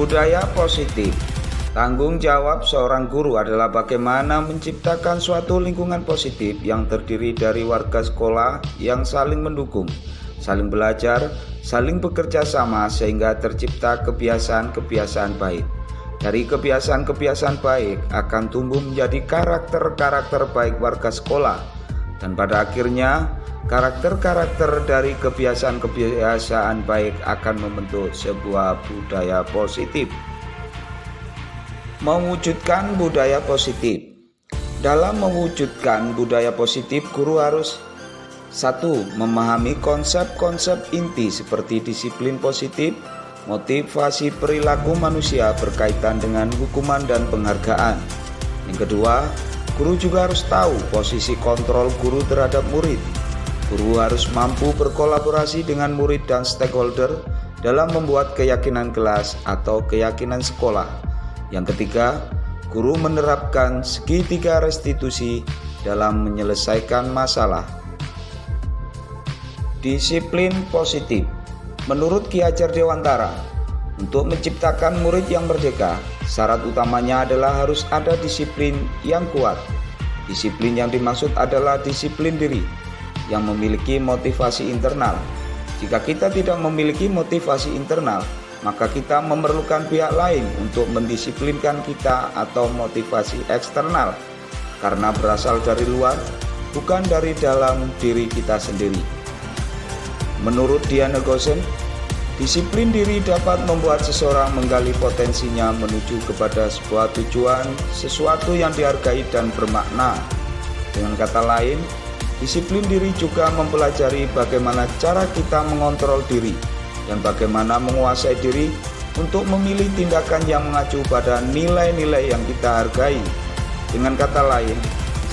Budaya positif. Tanggung jawab seorang guru adalah bagaimana menciptakan suatu lingkungan positif yang terdiri dari warga sekolah yang saling mendukung, saling belajar, saling bekerja sama sehingga tercipta kebiasaan-kebiasaan baik. Dari kebiasaan-kebiasaan baik akan tumbuh menjadi karakter-karakter baik warga sekolah, dan pada akhirnya karakter-karakter dari kebiasaan-kebiasaan baik akan membentuk sebuah budaya positif. Mewujudkan budaya positif. Dalam mewujudkan budaya positif, guru harus 1. Memahami konsep-konsep inti seperti disiplin positif, motivasi perilaku manusia berkaitan dengan hukuman dan penghargaan. Yang kedua, guru juga harus tahu posisi kontrol guru terhadap murid. Guru harus mampu berkolaborasi dengan murid dan stakeholder dalam membuat keyakinan kelas atau keyakinan sekolah. Yang ketiga, guru menerapkan segitiga restitusi dalam menyelesaikan masalah. Disiplin positif. Menurut Ki Hajar Dewantara, untuk menciptakan murid yang merdeka, syarat utamanya adalah harus ada disiplin yang kuat. Disiplin yang dimaksud adalah disiplin diri yang memiliki motivasi internal. Jika kita tidak memiliki motivasi internal, maka kita memerlukan pihak lain untuk mendisiplinkan kita atau motivasi eksternal, karena berasal dari luar, bukan dari dalam diri kita sendiri. Menurut Diana Gosen, disiplin diri dapat membuat seseorang menggali potensinya menuju kepada sebuah tujuan, sesuatu yang dihargai dan bermakna. Dengan kata lain, disiplin diri juga mempelajari bagaimana cara kita mengontrol diri dan bagaimana menguasai diri untuk memilih tindakan yang mengacu pada nilai-nilai yang kita hargai. Dengan kata lain,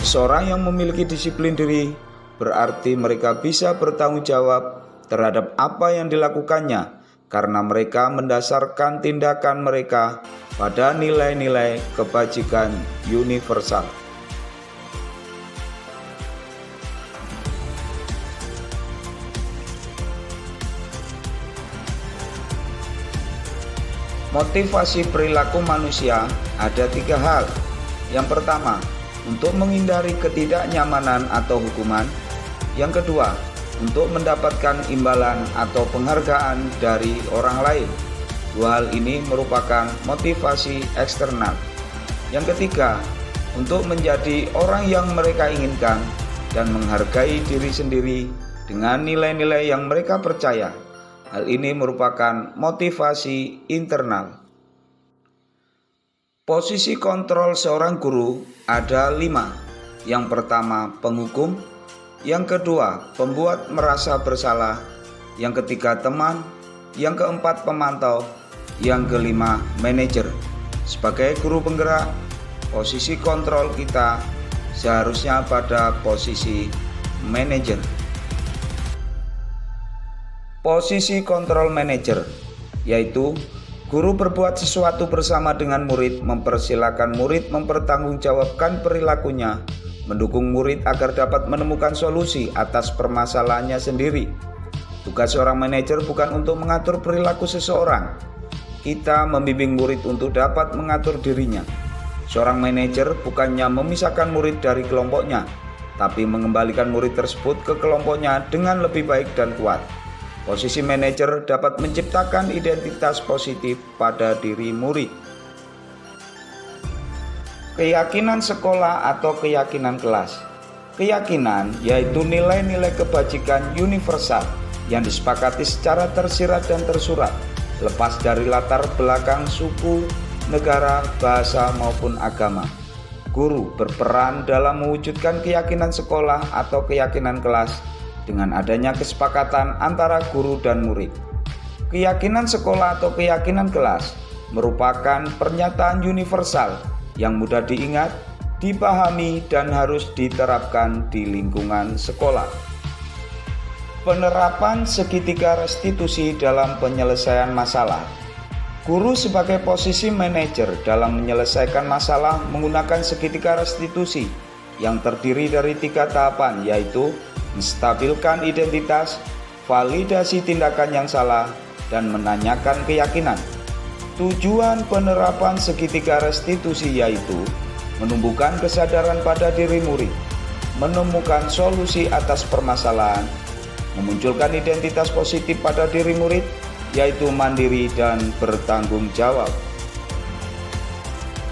seseorang yang memiliki disiplin diri berarti mereka bisa bertanggung jawab terhadap apa yang dilakukannya, karena mereka mendasarkan tindakan mereka pada nilai-nilai kebajikan universal. Motivasi perilaku manusia ada 3 hal. Yang pertama, untuk menghindari ketidaknyamanan atau hukuman. Yang kedua, untuk mendapatkan imbalan atau penghargaan dari orang lain. 2 hal ini merupakan motivasi eksternal. Yang ketiga, untuk menjadi orang yang mereka inginkan dan menghargai diri sendiri dengan nilai-nilai yang mereka percaya. Hal ini merupakan motivasi internal. Posisi kontrol seorang guru ada 5. Yang pertama, penghukum. Yang kedua, pembuat merasa bersalah. Yang ketiga, teman. Yang keempat, pemantau. Yang kelima, manajer. Sebagai guru penggerak, posisi kontrol kita seharusnya pada posisi manajer. Posisi kontrol manajer, yaitu guru berbuat sesuatu bersama dengan murid, mempersilahkan murid mempertanggungjawabkan perilakunya, mendukung murid agar dapat menemukan solusi atas permasalahannya sendiri. Tugas seorang manajer bukan untuk mengatur perilaku seseorang. Kita membimbing murid untuk dapat mengatur dirinya. Seorang manajer bukannya memisahkan murid dari kelompoknya, tapi mengembalikan murid tersebut ke kelompoknya dengan lebih baik dan kuat. Posisi manajer dapat menciptakan identitas positif pada diri murid. Keyakinan sekolah atau keyakinan kelas. Keyakinan yaitu nilai-nilai kebajikan universal yang disepakati secara tersirat dan tersurat, lepas dari latar belakang suku, negara, bahasa maupun agama. Guru berperan dalam mewujudkan keyakinan sekolah atau keyakinan kelas dengan adanya kesepakatan antara guru dan murid. Keyakinan sekolah atau keyakinan kelas merupakan pernyataan universal yang mudah diingat, dipahami, dan harus diterapkan di lingkungan sekolah. Penerapan segitiga restitusi dalam penyelesaian masalah. Guru sebagai posisi manajer dalam menyelesaikan masalah menggunakan segitiga restitusi yang terdiri dari 3 tahapan, yaitu menstabilkan identitas, validasi tindakan yang salah, dan menanyakan keyakinan. Tujuan penerapan segitiga restitusi yaitu menumbuhkan kesadaran pada diri murid, menemukan solusi atas permasalahan, memunculkan identitas positif pada diri murid, yaitu mandiri dan bertanggung jawab.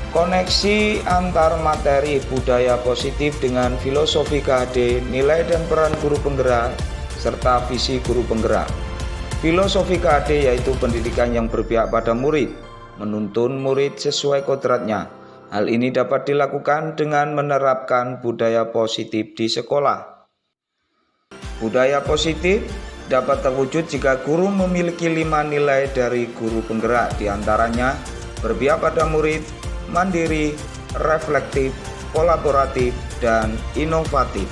Koneksi antar materi budaya positif dengan filosofi KHD, nilai dan peran guru penggerak, serta visi guru penggerak. Filosofi KHD yaitu pendidikan yang berpihak pada murid, menuntun murid sesuai kodratnya. Hal ini dapat dilakukan dengan menerapkan budaya positif di sekolah. Budaya positif dapat terwujud jika guru memiliki 5 nilai dari guru penggerak, diantaranya berpihak pada murid, mandiri, reflektif, kolaboratif, dan inovatif.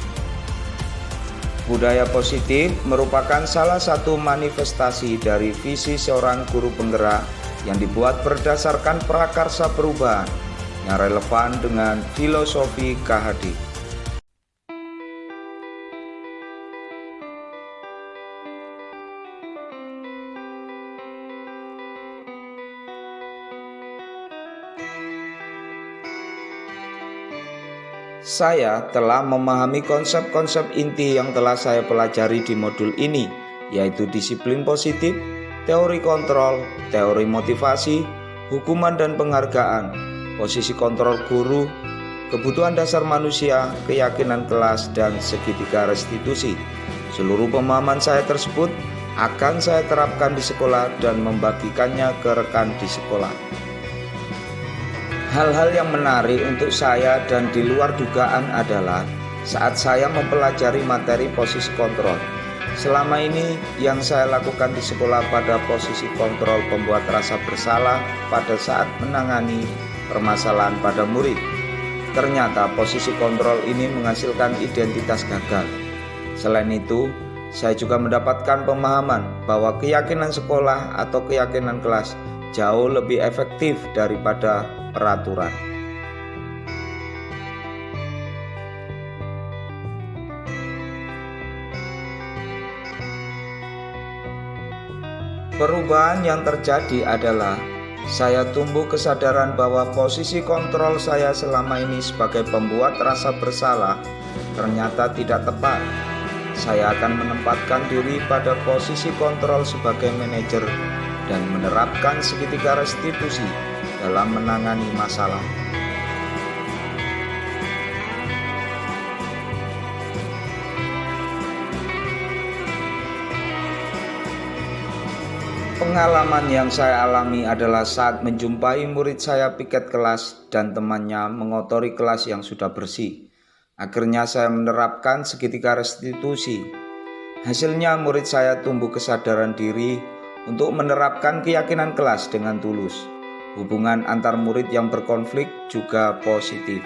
Budaya positif merupakan salah satu manifestasi dari visi seorang guru penggerak yang dibuat berdasarkan prakarsa perubahan yang relevan dengan filosofi KHD. Saya telah memahami konsep-konsep inti yang telah saya pelajari di modul ini, yaitu disiplin positif, teori kontrol, teori motivasi, hukuman dan penghargaan, posisi kontrol guru, kebutuhan dasar manusia, keyakinan kelas, dan segitiga restitusi. Seluruh pemahaman saya tersebut akan saya terapkan di sekolah dan membagikannya ke rekan di sekolah. Hal-hal yang menarik untuk saya dan di luar dugaan adalah saat saya mempelajari materi posisi kontrol. Selama ini yang saya lakukan di sekolah pada posisi kontrol pembuat rasa bersalah pada saat menangani permasalahan pada murid. Ternyata posisi kontrol ini menghasilkan identitas gagal. Selain itu, saya juga mendapatkan pemahaman bahwa keyakinan sekolah atau keyakinan kelas jauh lebih efektif daripada peraturan. Perubahan yang terjadi adalah saya tumbuh kesadaran bahwa posisi kontrol saya selama ini sebagai pembuat rasa bersalah ternyata tidak tepat. Saya akan menempatkan diri pada posisi kontrol sebagai manajer dan menerapkan segitiga restitusi dalam menangani masalah. Pengalaman yang saya alami adalah saat menjumpai murid saya piket kelas dan temannya mengotori kelas yang sudah bersih. Akhirnya saya menerapkan segitiga restitusi. Hasilnya murid saya tumbuh kesadaran diri untuk menerapkan keyakinan kelas dengan tulus. Hubungan antar murid yang berkonflik juga positif.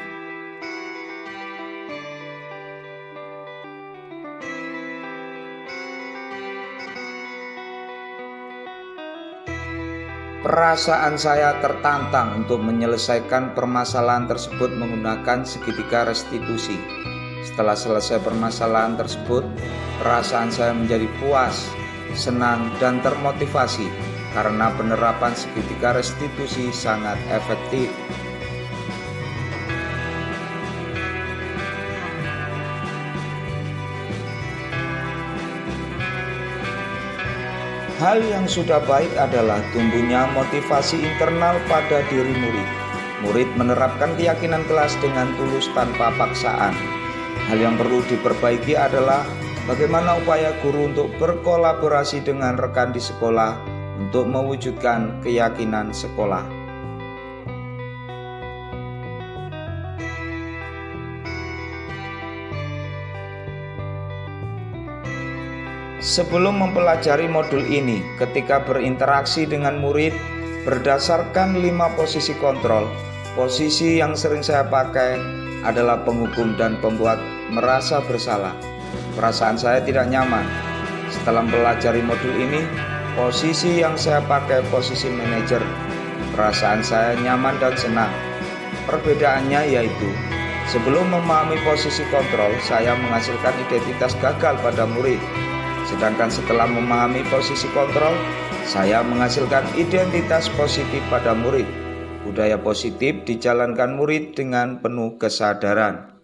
Perasaan saya tertantang untuk menyelesaikan permasalahan tersebut menggunakan segitiga restitusi. Setelah selesai permasalahan tersebut, perasaan saya menjadi puas, senang, dan termotivasi karena penerapan segitiga restitusi sangat efektif. Hal yang sudah baik adalah tumbuhnya motivasi internal pada diri murid. Murid menerapkan keyakinan kelas dengan tulus tanpa paksaan. Hal yang perlu diperbaiki adalah bagaimana upaya guru untuk berkolaborasi dengan rekan di sekolah untuk mewujudkan keyakinan sekolah. Sebelum mempelajari modul ini, ketika berinteraksi dengan murid, berdasarkan 5 posisi kontrol, posisi yang sering saya pakai adalah penghukum dan pembuat merasa bersalah. Perasaan saya tidak nyaman. Setelah mempelajari modul ini, posisi yang saya pakai posisi manajer. Perasaan saya nyaman dan senang. Perbedaannya yaitu, sebelum memahami posisi kontrol, saya menghasilkan identitas gagal pada murid. Sedangkan setelah memahami posisi kontrol, Saya menghasilkan identitas positif pada murid. Budaya positif dijalankan murid dengan penuh kesadaran.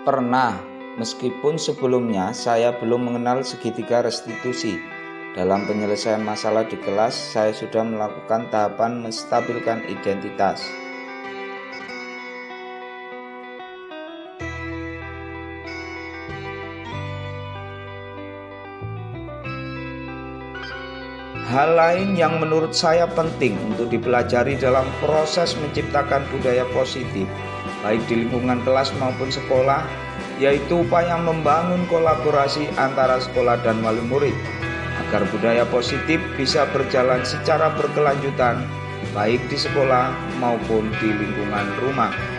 Pernah, meskipun sebelumnya saya belum mengenal segitiga restitusi. Dalam penyelesaian masalah di kelas, saya sudah melakukan tahapan menstabilkan identitas. Hal lain yang menurut saya penting untuk dipelajari dalam proses menciptakan budaya positif, baik di lingkungan kelas maupun sekolah, yaitu upaya membangun kolaborasi antara sekolah dan wali murid, agar budaya positif bisa berjalan secara berkelanjutan, baik di sekolah maupun di lingkungan rumah.